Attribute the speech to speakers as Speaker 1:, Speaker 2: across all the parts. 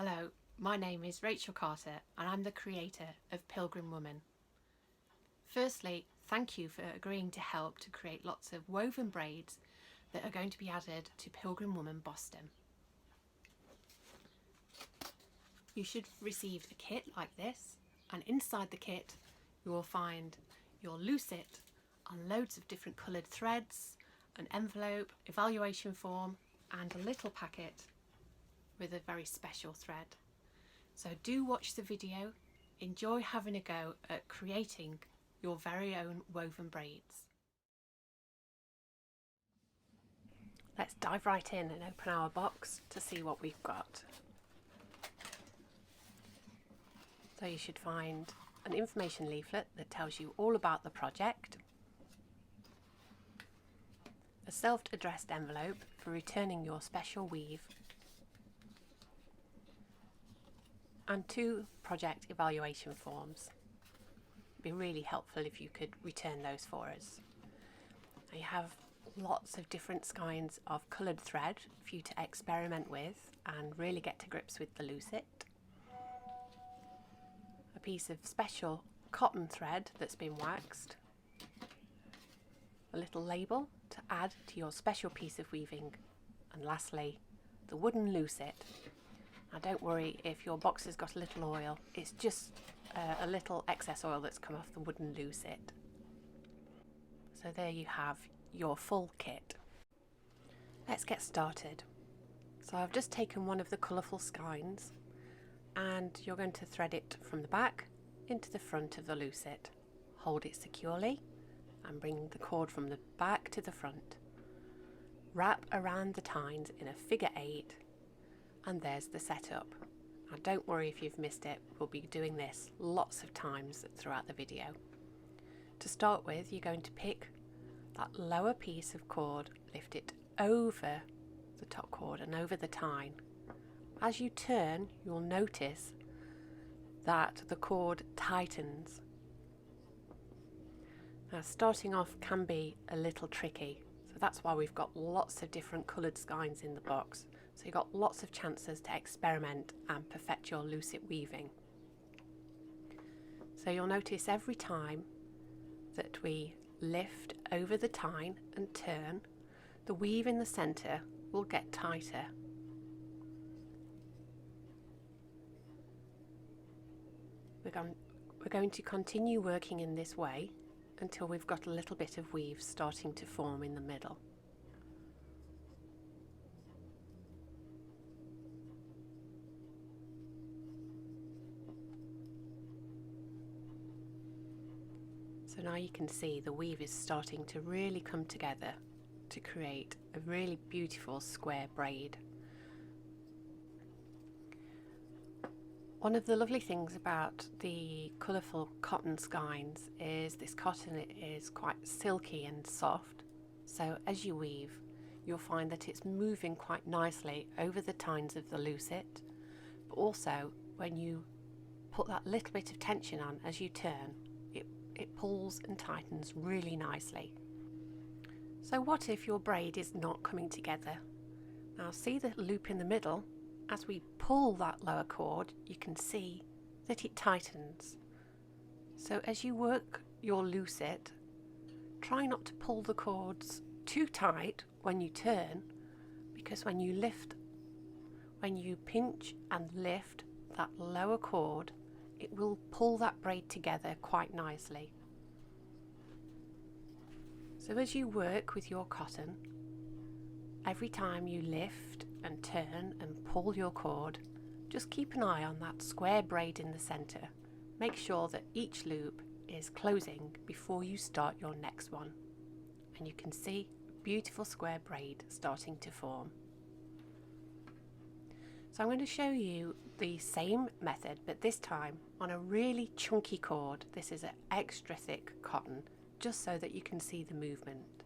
Speaker 1: Hello, my name is Rachel Carter and I'm the creator of Pilgrim Woman. Firstly, thank you for agreeing to help to create lots of woven braids that are going to be added to Pilgrim Woman Boston. You should receive a kit like this, and inside the kit you will find your lucet and loads of different coloured threads, an envelope, evaluation form and a little packet with a very special thread. So do watch the video, enjoy having a go at creating your very own woven braids. Let's dive right in and open our box to see what we've got. So you should find an information leaflet that tells you all about the project, a self-addressed envelope for returning your special weave, and 2 project evaluation forms. It'd be really helpful if you could return those for us. Now you have lots of different kinds of coloured thread for you to experiment with and really get to grips with the lucet. A piece of special cotton thread that's been waxed. A little label to add to your special piece of weaving. And lastly, the wooden lucet. Now don't worry if your box has got a little oil, it's just a little excess oil that's come off the wooden lucet. So there you have your full kit. Let's get started. So I've just taken one of the colourful skeins and you're going to thread it from the back into the front of the lucet. Hold it securely and bring the cord from the back to the front. Wrap around the tines in a figure 8. And there's the setup. Now don't worry if you've missed it, we'll be doing this lots of times throughout the video. To start with, you're going to pick that lower piece of cord, lift it over the top cord and over the tine. As you turn, you'll notice that the cord tightens. Now starting off can be a little tricky, so that's why we've got lots of different coloured skeins in the box. So you've got lots of chances to experiment and perfect your lucet weaving. So you'll notice every time that we lift over the tine and turn, the weave in the centre will get tighter. We're going to continue working in this way until we've got a little bit of weave starting to form in the middle. So now you can see the weave is starting to really come together to create a really beautiful square braid. One of the lovely things about the colourful cotton skeins is this cotton is quite silky and soft. So as you weave, you'll find that it's moving quite nicely over the tines of the lucet, but also when you put that little bit of tension on as you turn, it pulls and tightens really nicely. So what if your braid is not coming together? Now see the loop in the middle? As we pull that lower cord, you can see that it tightens. So as you work your lucet, try not to pull the cords too tight when you turn, because when you pinch and lift that lower cord, it will pull that braid together quite nicely. So as you work with your cotton, every time you lift and turn and pull your cord, just keep an eye on that square braid in the centre. Make sure that each loop is closing before you start your next one. And you can see a beautiful square braid starting to form. So I'm going to show you the same method, but this time on a really chunky cord. This is an extra thick cotton, just so that you can see the movement.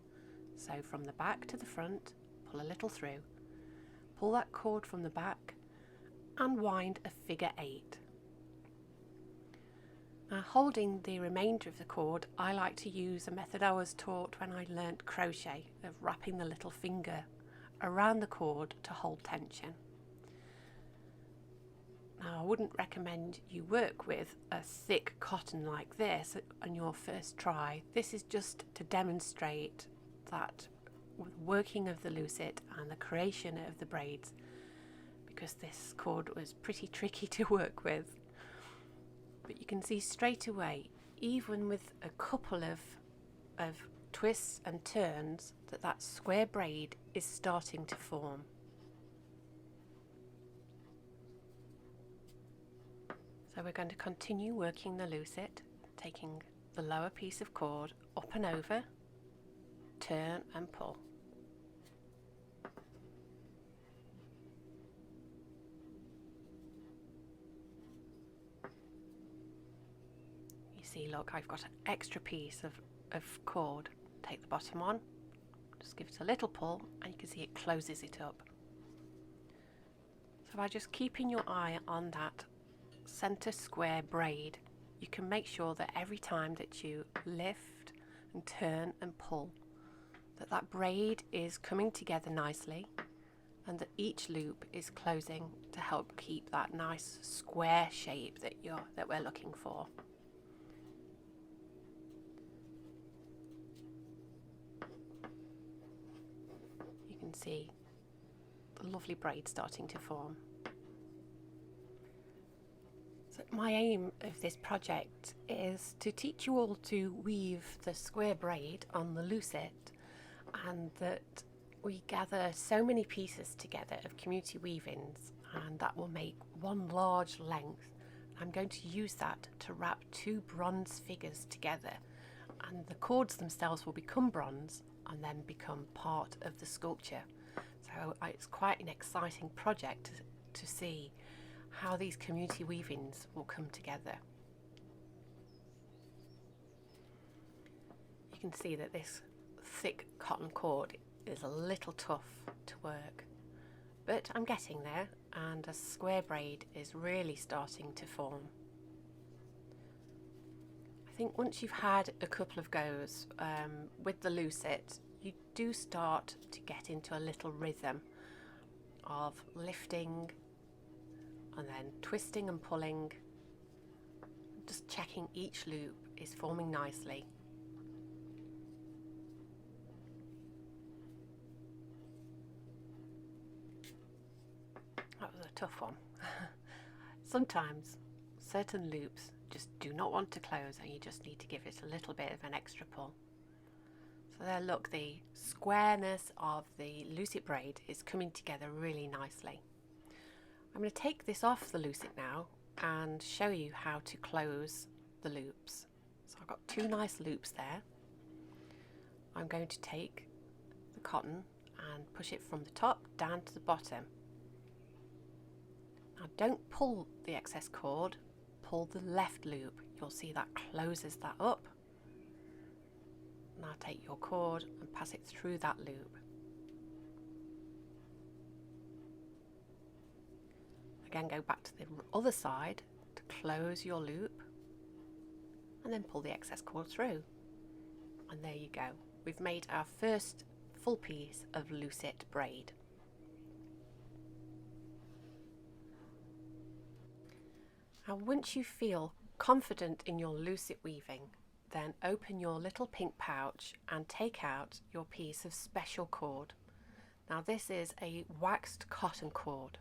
Speaker 1: So from the back to the front, pull a little through, pull that cord from the back and wind a figure 8. Now holding the remainder of the cord, I like to use a method I was taught when I learnt crochet, of wrapping the little finger around the cord to hold tension. Now, I wouldn't recommend you work with a thick cotton like this on your first try. This is just to demonstrate that working of the lucet and the creation of the braids, because this cord was pretty tricky to work with. But you can see straight away, even with a couple of twists and turns, that square braid is starting to form. So we're going to continue working the lucet, taking the lower piece of cord up and over, turn and pull. You see, look, I've got an extra piece of cord. Take the bottom one, just give it a little pull, and you can see it closes it up. So by just keeping your eye on that center square braid, you can make sure that every time that you lift and turn and pull, that braid is coming together nicely, and that each loop is closing to help keep that nice square shape that we're looking for. You can see the lovely braid starting to form. So my aim of this project is to teach you all to weave the square braid on the lucet, and that we gather so many pieces together of community weavings, and that will make one large length. I'm going to use that to wrap two bronze figures together, and the cords themselves will become bronze and then become part of the sculpture. So it's quite an exciting project to see how these community weavings will come together. You can see that this thick cotton cord is a little tough to work, but I'm getting there, and a square braid is really starting to form. I think once you've had a couple of goes with the lucet, you do start to get into a little rhythm of lifting and then twisting and pulling, just checking each loop is forming nicely. That was a tough one. Sometimes certain loops just do not want to close, and you just need to give it a little bit of an extra pull. So there, look, the squareness of the lucet braid is coming together really nicely. I'm going to take this off the lucet now and show you how to close the loops. So I've got two nice loops there. I'm going to take the cotton and push it from the top down to the bottom. Now don't pull the excess cord, pull the left loop. You'll see that closes that up. Now take your cord and pass it through that loop. Again, go back to the other side to close your loop, and then pull the excess cord through. And there you go. We've made our first full piece of lucet braid. Now, once you feel confident in your lucet weaving, then open your little pink pouch and take out your piece of special cord. Now, this is a waxed cotton cord.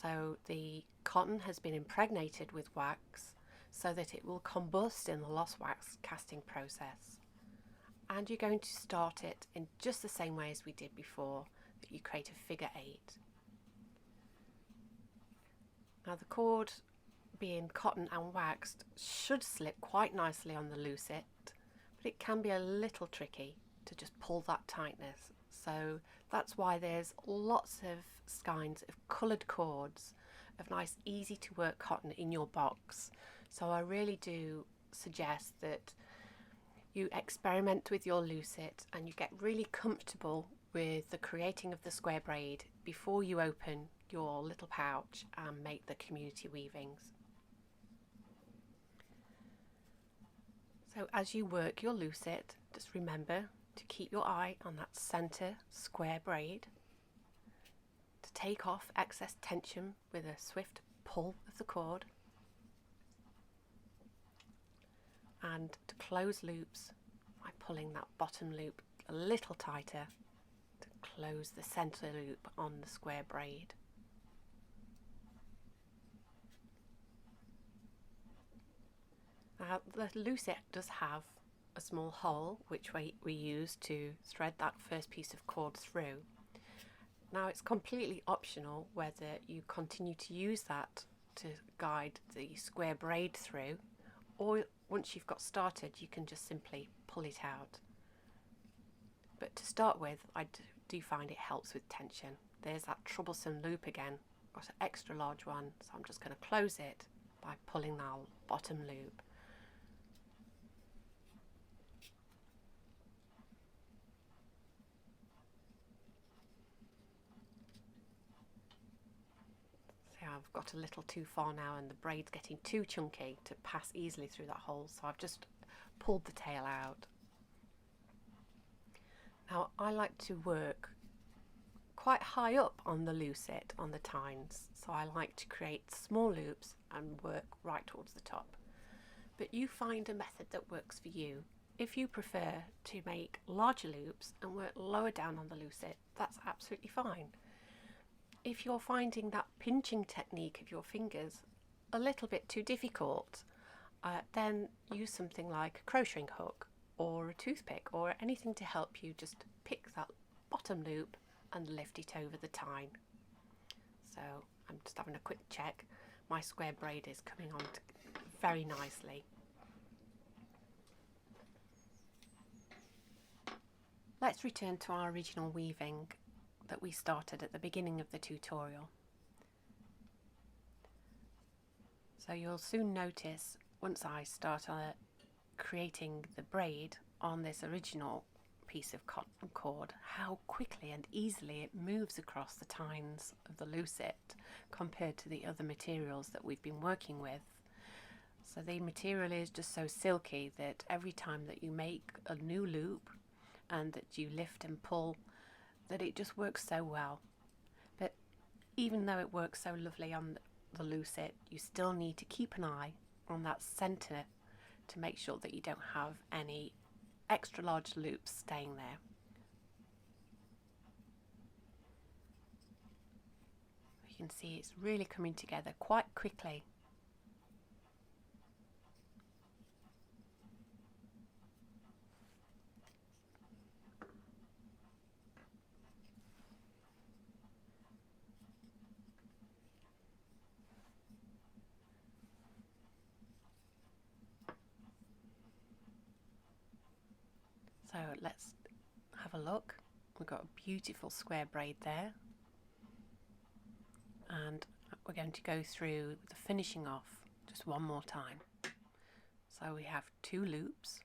Speaker 1: So the cotton has been impregnated with wax so that it will combust in the lost wax casting process. And you're going to start it in just the same way as we did before, that you create a figure 8. Now the cord, being cotton and waxed, should slip quite nicely on the lucet, but it can be a little tricky to just pull that tightness. So that's why there's lots of kinds of coloured cords of nice easy to work cotton in your box. So I really do suggest that you experiment with your lucet and you get really comfortable with the creating of the square braid before you open your little pouch and make the community weavings. So as you work your lucet, just remember to keep your eye on that centre square braid, to take off excess tension with a swift pull of the cord, and to close loops by pulling that bottom loop a little tighter to close the centre loop on the square braid. Now the lucet does have a small hole which we use to thread that first piece of cord through. Now it's completely optional whether you continue to use that to guide the square braid through, or once you've got started you can just simply pull it out. But to start with, I do find it helps with tension. There's that troublesome loop again, got an extra large one, so I'm just going to close it by pulling that bottom loop. I've got a little too far now and the braid's getting too chunky to pass easily through that hole, so I've just pulled the tail out. Now I like to work quite high up on the lucet, on the tines, so I like to create small loops and work right towards the top. But you find a method that works for you. If you prefer to make larger loops and work lower down on the lucet, that's absolutely fine. If you're finding that pinching technique of your fingers a little bit too difficult, then use something like a crocheting hook or a toothpick or anything to help you just pick that bottom loop and lift it over the tine. So I'm just having a quick check. My square braid is coming on very nicely. Let's return to our original weaving that we started at the beginning of the tutorial. So you'll soon notice once I start creating the braid on this original piece of cotton cord how quickly and easily it moves across the tines of the lucet compared to the other materials that we've been working with. So the material is just so silky that every time that you make a new loop and that you lift and pull, that it just works so well. But even though it works so lovely on the lucet, you still need to keep an eye on that centre to make sure that you don't have any extra large loops staying there. You can see it's really coming together quite quickly. So let's have a look. We've got a beautiful square braid there, and we're going to go through the finishing off just one more time. So we have 2 loops.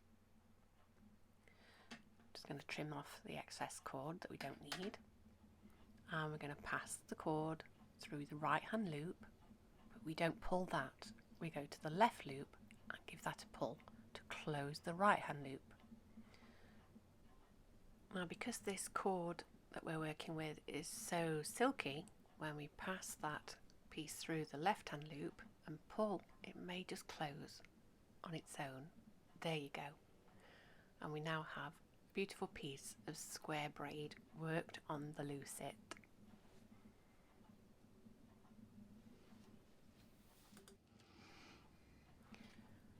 Speaker 1: Just going to trim off the excess cord that we don't need, and we're going to pass the cord through the right hand loop, but we don't pull that. We go to the left loop and give that a pull to close the right hand loop. Now because this cord that we're working with is so silky, when we pass that piece through the left hand loop and pull, it may just close on its own. There you go. And we now have a beautiful piece of square braid worked on the lucet.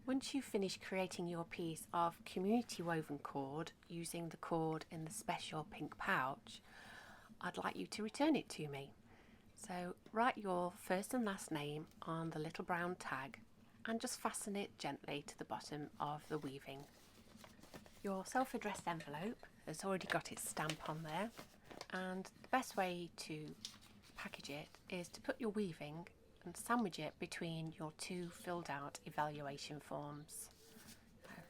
Speaker 1: Once you've finished creating your piece of community woven cord using the cord in the special pink pouch, I'd like you to return it to me. So write your first and last name on the little brown tag and just fasten it gently to the bottom of the weaving. Your self-addressed envelope has already got its stamp on there, and the best way to package it is to put your weaving and sandwich it between your 2 filled out evaluation forms.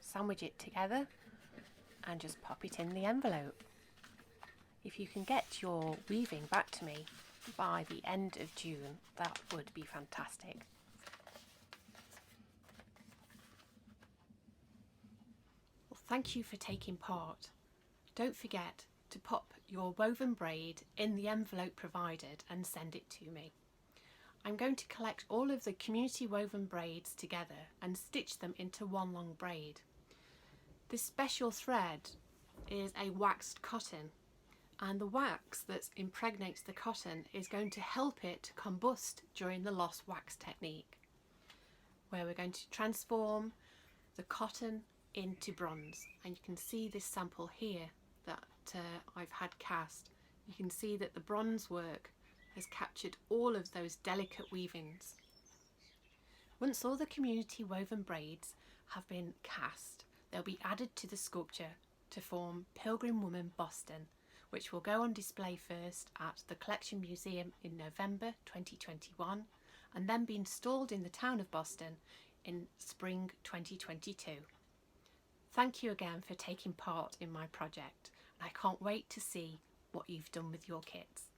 Speaker 1: Sandwich it together and just pop it in the envelope. If you can get your weaving back to me by the end of June, that would be fantastic. Well, thank you for taking part. Don't forget to pop your woven braid in the envelope provided and send it to me. I'm going to collect all of the community woven braids together and stitch them into one long braid. This special thread is a waxed cotton, and the wax that impregnates the cotton is going to help it combust during the lost wax technique, where we're going to transform the cotton into bronze. And you can see this sample here that I've had cast. You can see that the bronze work has captured all of those delicate weavings. Once all the community woven braids have been cast, they'll be added to the sculpture to form Pilgrim Woman Boston, which will go on display first at the Collection Museum in November 2021 and then be installed in the town of Boston in spring 2022. Thank you again for taking part in my project, and I can't wait to see what you've done with your kits.